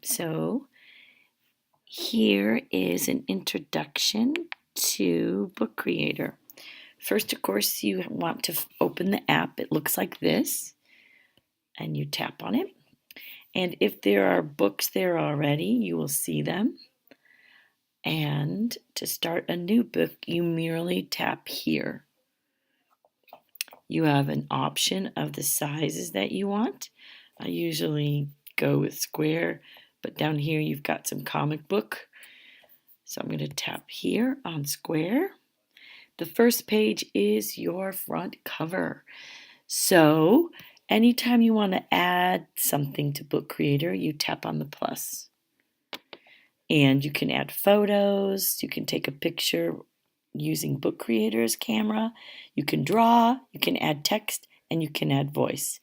So here is an introduction to Book Creator. First, of course, you want to open the app. It looks like this, and you tap on it. And if there are books there already, you will see them. And to start a new book, you merely tap here. You have an option of the sizes that you want. I usually go with square, but down here you've got some comic book. So I'm going to tap here on square. The first page is your front cover. So anytime you want to add something to Book Creator, you tap on the plus. And you can add photos, you can take a picture using Book Creator's camera, you can draw, you can add text, and you can add voice.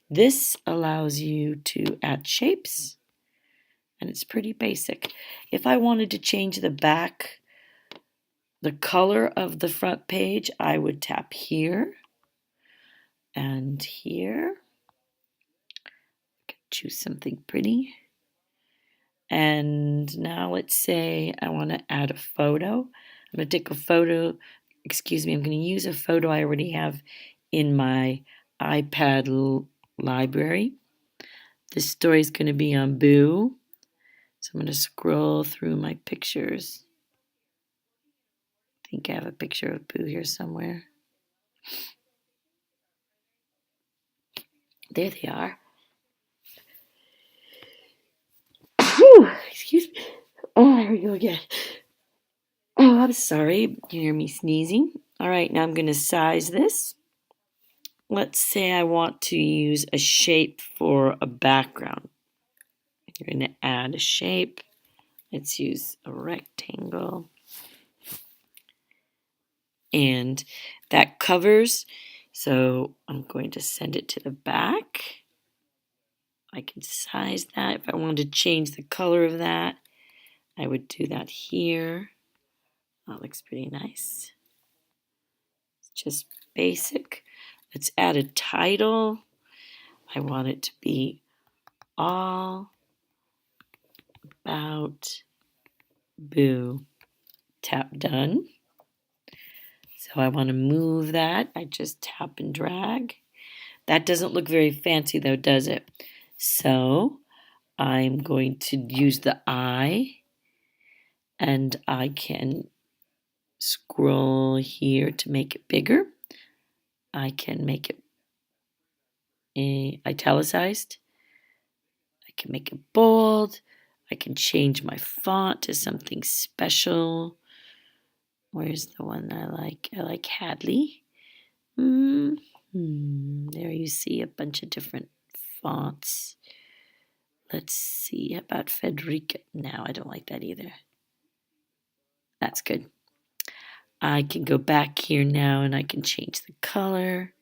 This allows you to add shapes, and it's pretty basic. If I wanted to change the back, the color of the front page, I would tap here and here. Choose something pretty. And now let's say I want to add a photo. I'm going to take a photo, I'm going to use a photo I already have in my iPad library. This story is going to be on Boo. So I'm going to scroll through my pictures. I think I have a picture of Boo here somewhere. There they are. Whew, excuse me. Oh, here we go again. Oh, I'm sorry. You hear me sneezing. All right, now I'm going to size this. Let's say I want to use a shape for a background. You're going to add a shape. Let's use a rectangle. And that covers, so I'm going to send it to the back. I can size that. If I wanted to change the color of that, I would do that here. That looks pretty nice. It's just basic. Let's add a title. I want it to be all about Boo. Tap done. So I want to move that. I just tap and drag. That doesn't look very fancy though, does it? So I'm going to use the eye, and I can scroll here to make it bigger. I can make it italicized. I can make it bold. I can change my font to something special. Where's the one I like? I like Hadley. There you see a bunch of different fonts. Let's see about Federica. No, I don't like that either. That's good. I can go back here now and I can change the color.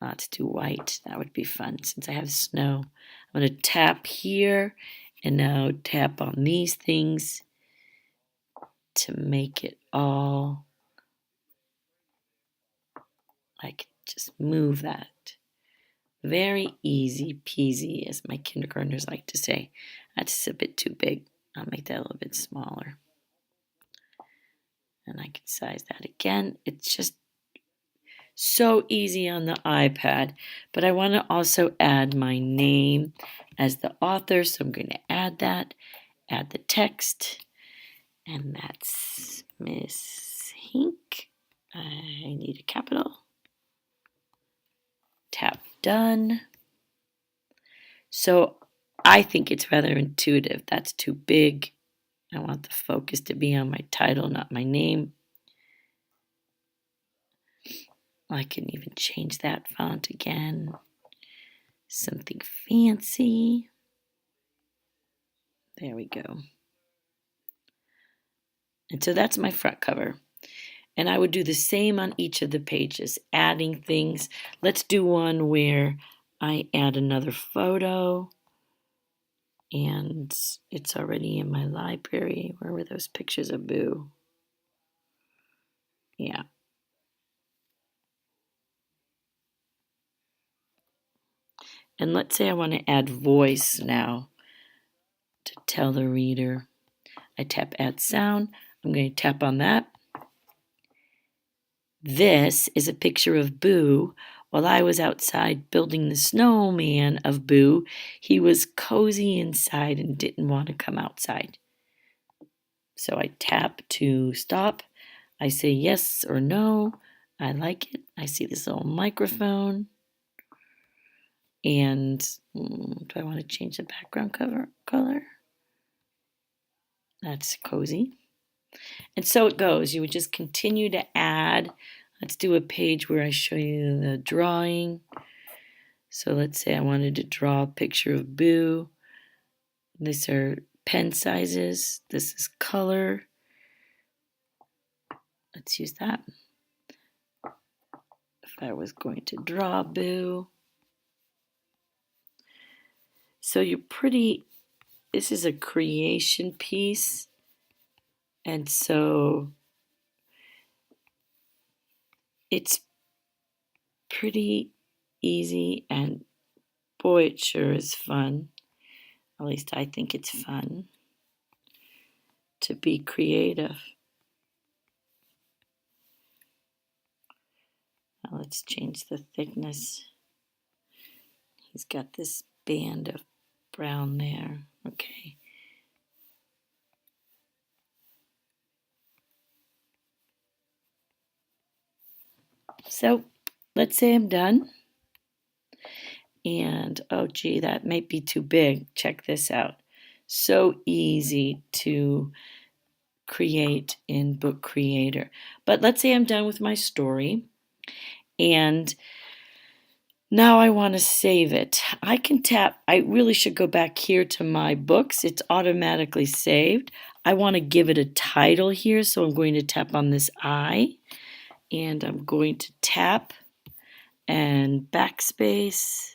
Let's do white. That would be fun since I have snow. I'm going to tap here and now tap on these things to make it all. I can just move that. Very easy peasy, as my kindergartners like to say. That's a bit too big. I'll make that a little bit smaller. And I can size that again. It's just so easy on the iPad. But I want to also add my name as the author, so I'm going to add that. Add the text. And that's Miss Hink. I need a capital. Tap done. So I think it's rather intuitive. That's too big. I want the focus to be on my title, not my name. I can even change that font again. Something fancy. There we go. And so that's my front cover. And I would do the same on each of the pages, adding things. Let's do one where I add another photo. And it's already in my library. Where were those pictures of Boo? Yeah. And let's say I want to add voice now. to tell the reader. I tap add sound. I'm going to tap on that. This is a picture of Boo. While I was outside building the snowman of Boo, he was cozy inside and didn't want to come outside. So I tap to stop. I say yes or no. I like it. I see this little microphone. And do I want to change the background color? That's cozy. And so it goes. You would just continue to add. Let's do a page where I show you the drawing. So let's say I wanted to draw a picture of Boo. These are pen sizes. This is color. Let's use that. If I was going to draw Boo. So this is a creation piece. And so it's pretty easy, and boy, it sure is fun. At least I think it's fun to be creative. Now let's change the thickness. He's got this band of brown there. Okay. So let's say I'm done. And oh gee, that might be too big. Check this out. So easy to create in Book Creator. But let's say I'm done with my story and now I want to save it. I can tap, I really should go back here to my books. It's automatically saved. I want to give it a title here, so I'm going to tap on this I, and I'm going to tap and backspace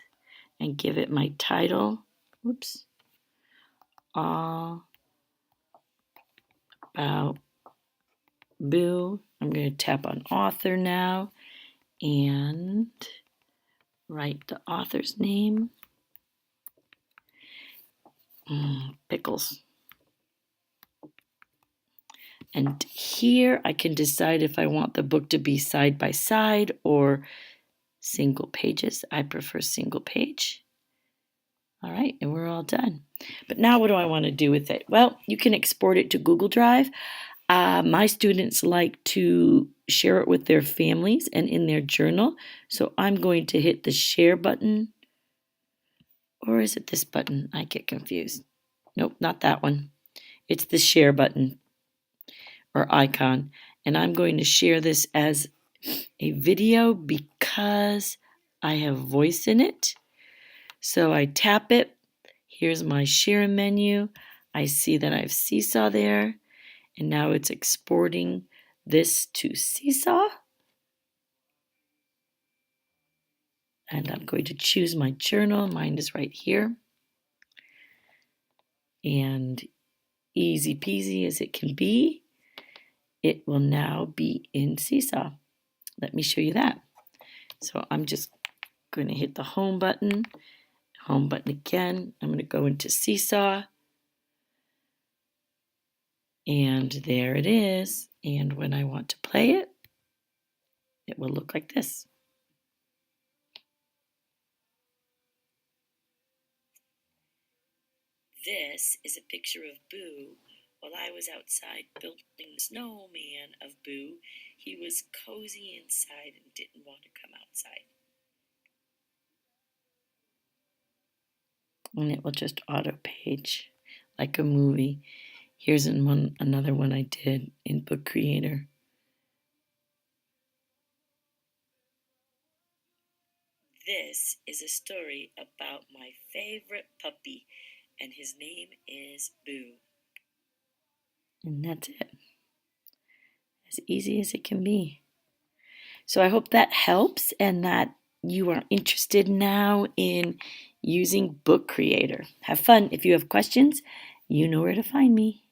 and give it my title. Whoops. All About Boo. I'm going to tap on author now and write the author's name. Pickles. And here I can decide if I want the book to be side by side or single pages. I prefer single page. All right, and we're all done. But now what do I want to do with it? Well, you can export it to Google Drive. My students like to share it with their families and in their journal. So I'm going to hit the share button. Or is it this button? I get confused. Nope, not that one. It's the share button or icon. And I'm going to share this as a video because I have voice in it. So I tap it. Here's my share menu. I see that I have Seesaw there. And now it's exporting this to Seesaw. And I'm going to choose my journal. Mine is right here. And easy peasy as it can be, it will now be in Seesaw. Let me show you that. So I'm just going to hit the home button again. I'm going to go into Seesaw. And there it is. And when I want to play it, it will look like this. This is a picture of Boo. While I was outside building the snowman of Boo, he was cozy inside and didn't want to come outside. And it will just auto page like a movie. Here's another one I did in Book Creator. This is a story about my favorite puppy, and his name is Boo. And that's it. As easy as it can be. So I hope that helps and that you are interested now in using Book Creator. Have fun. If you have questions, you know where to find me.